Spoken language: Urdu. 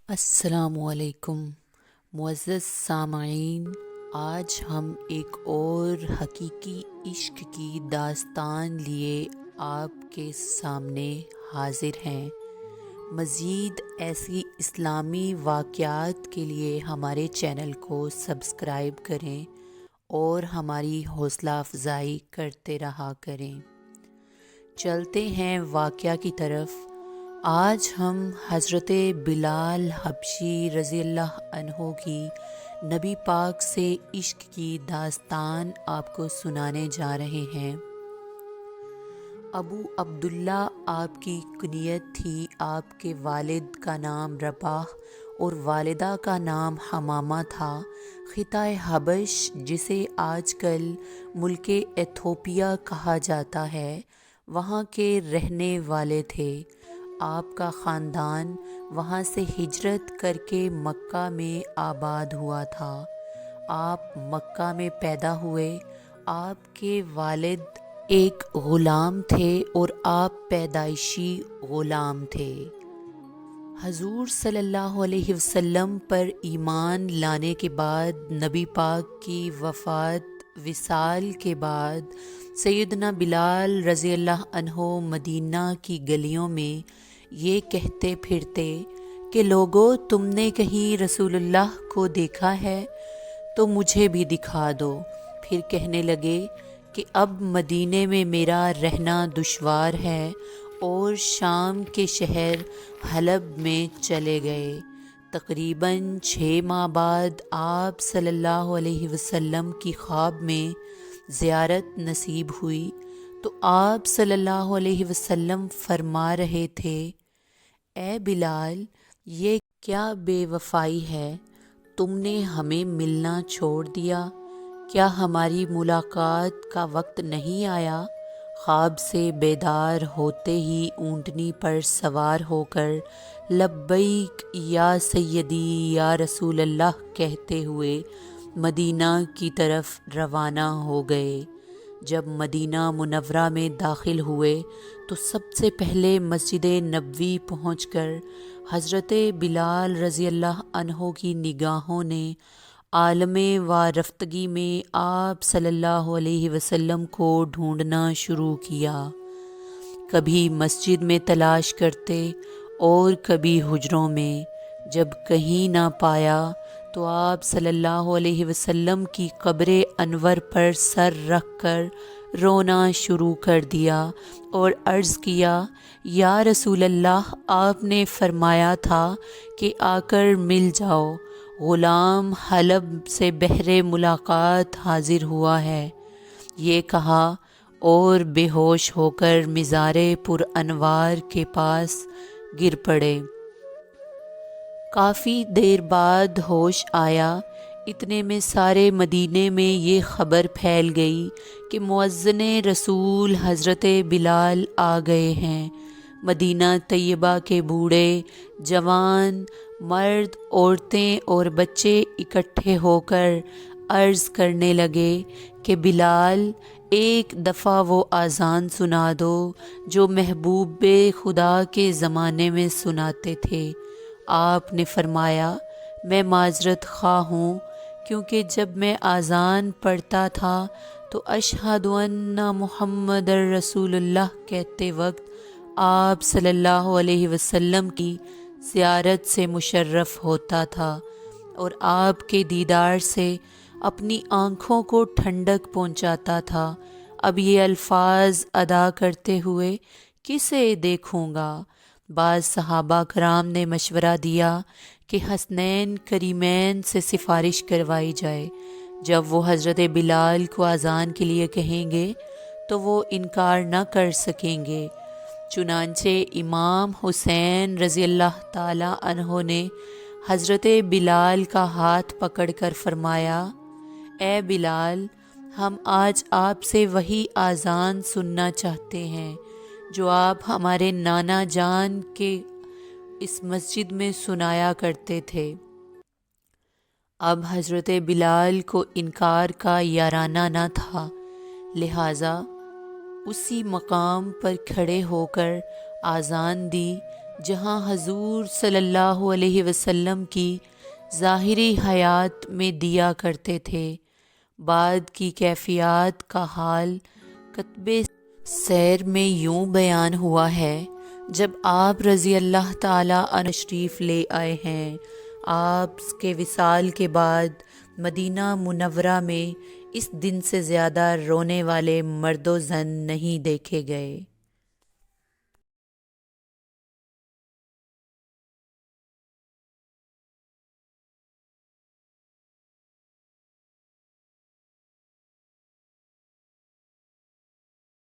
السلام علیکم معزز سامعین، آج ہم ایک اور حقیقی عشق کی داستان لیے آپ کے سامنے حاضر ہیں۔ مزید ایسی اسلامی واقعات کے لیے ہمارے چینل کو سبسکرائب کریں اور ہماری حوصلہ افزائی کرتے رہا کریں۔ چلتے ہیں واقعہ کی طرف۔ آج ہم حضرت بلال حبشی رضی اللہ عنہ کی نبی پاک سے عشق کی داستان آپ کو سنانے جا رہے ہیں۔ ابو عبداللہ آپ کی کنیت تھی۔ آپ کے والد کا نام رباح اور والدہ کا نام حمامہ تھا۔ خطہ حبش، جسے آج کل ملک ایتھوپیا کہا جاتا ہے، وہاں کے رہنے والے تھے۔ آپ کا خاندان وہاں سے ہجرت کر کے مکہ میں آباد ہوا تھا۔ آپ مکہ میں پیدا ہوئے۔ آپ کے والد ایک غلام تھے اور آپ پیدائشی غلام تھے۔ حضور صلی اللہ علیہ وسلم پر ایمان لانے کے بعد نبی پاک کی وفات وصال کے بعد سیدنا بلال رضی اللہ عنہ مدینہ کی گلیوں میں یہ کہتے پھرتے کہ لوگو، تم نے کہیں رسول اللہ کو دیکھا ہے تو مجھے بھی دکھا دو۔ پھر کہنے لگے کہ اب مدینے میں میرا رہنا دشوار ہے، اور شام کے شہر حلب میں چلے گئے۔ تقریباً 6 ماہ بعد آپ صلی اللہ علیہ وسلم کی خواب میں زیارت نصیب ہوئی تو آپ صلی اللہ علیہ وسلم فرما رہے تھے، اے بلال، یہ کیا بے وفائی ہے؟ تم نے ہمیں ملنا چھوڑ دیا۔ کیا ہماری ملاقات کا وقت نہیں آیا؟ خواب سے بیدار ہوتے ہی اونٹنی پر سوار ہو کر لبیک یا سیدی یا رسول اللہ کہتے ہوئے مدینہ کی طرف روانہ ہو گئے۔ جب مدینہ منورہ میں داخل ہوئے تو سب سے پہلے مسجد نبوی پہنچ کر حضرت بلال رضی اللہ عنہ کی نگاہوں نے عالم وارفتگی میں آپ صلی اللہ علیہ وسلم کو ڈھونڈنا شروع کیا۔ کبھی مسجد میں تلاش کرتے اور کبھی حجروں میں۔ جب کہیں نہ پایا تو آپ صلی اللہ علیہ وسلم کی قبر انور پر سر رکھ کر رونا شروع کر دیا اور عرض کیا، یا رسول اللہ، آپ نے فرمایا تھا کہ آ کر مل جاؤ۔ غلام حلب سے بہر ملاقات حاضر ہوا ہے۔ یہ کہا اور بے ہوش ہو کر مزار پر انوار کے پاس گر پڑے۔ کافی دیر بعد ہوش آیا۔ اتنے میں سارے مدینے میں یہ خبر پھیل گئی کہ مؤذن رسول حضرت بلال آ گئے ہیں۔ مدینہ طیبہ کے بوڑھے، جوان، مرد، عورتیں اور بچے اکٹھے ہو کر عرض کرنے لگے کہ بلال، ایک دفعہ وہ اذان سنا دو جو محبوب خدا کے زمانے میں سناتے تھے۔ آپ نے فرمایا، میں معذرت خواہ ہوں، کیونکہ جب میں اذان پڑھتا تھا تو اشہد ان محمد رسول اللہ کہتے وقت آپ صلی اللہ علیہ وسلم کی زیارت سے مشرف ہوتا تھا اور آپ کے دیدار سے اپنی آنکھوں کو ٹھنڈک پہنچاتا تھا۔ اب یہ الفاظ ادا کرتے ہوئے کسے دیکھوں گا؟ بعض صحابہ کرام نے مشورہ دیا کہ حسنین کریمین سے سفارش کروائی جائے، جب وہ حضرت بلال کو اذان کے لیے کہیں گے تو وہ انکار نہ کر سکیں گے۔ چنانچہ امام حسین رضی اللہ تعالی عنہ نے حضرت بلال کا ہاتھ پکڑ کر فرمایا، اے بلال، ہم آج آپ سے وہی اذان سننا چاہتے ہیں جو آپ ہمارے نانا جان کے اس مسجد میں سنایا کرتے تھے۔ اب حضرت بلال کو انکار کا یارانہ نہ تھا، لہٰذا اسی مقام پر کھڑے ہو کر اذان دی جہاں حضور صلی اللہ علیہ وسلم کی ظاہری حیات میں دیا کرتے تھے، بعد کی کیفیات کا حال کتب سیر میں یوں بیان ہوا ہے: جب آپ رضی اللہ تعالیٰ عنہ تشریف لے آئے ہیں، آپ کے وصال کے بعد مدینہ منورہ میں اس دن سے زیادہ رونے والے مرد و زن نہیں دیکھے گئے۔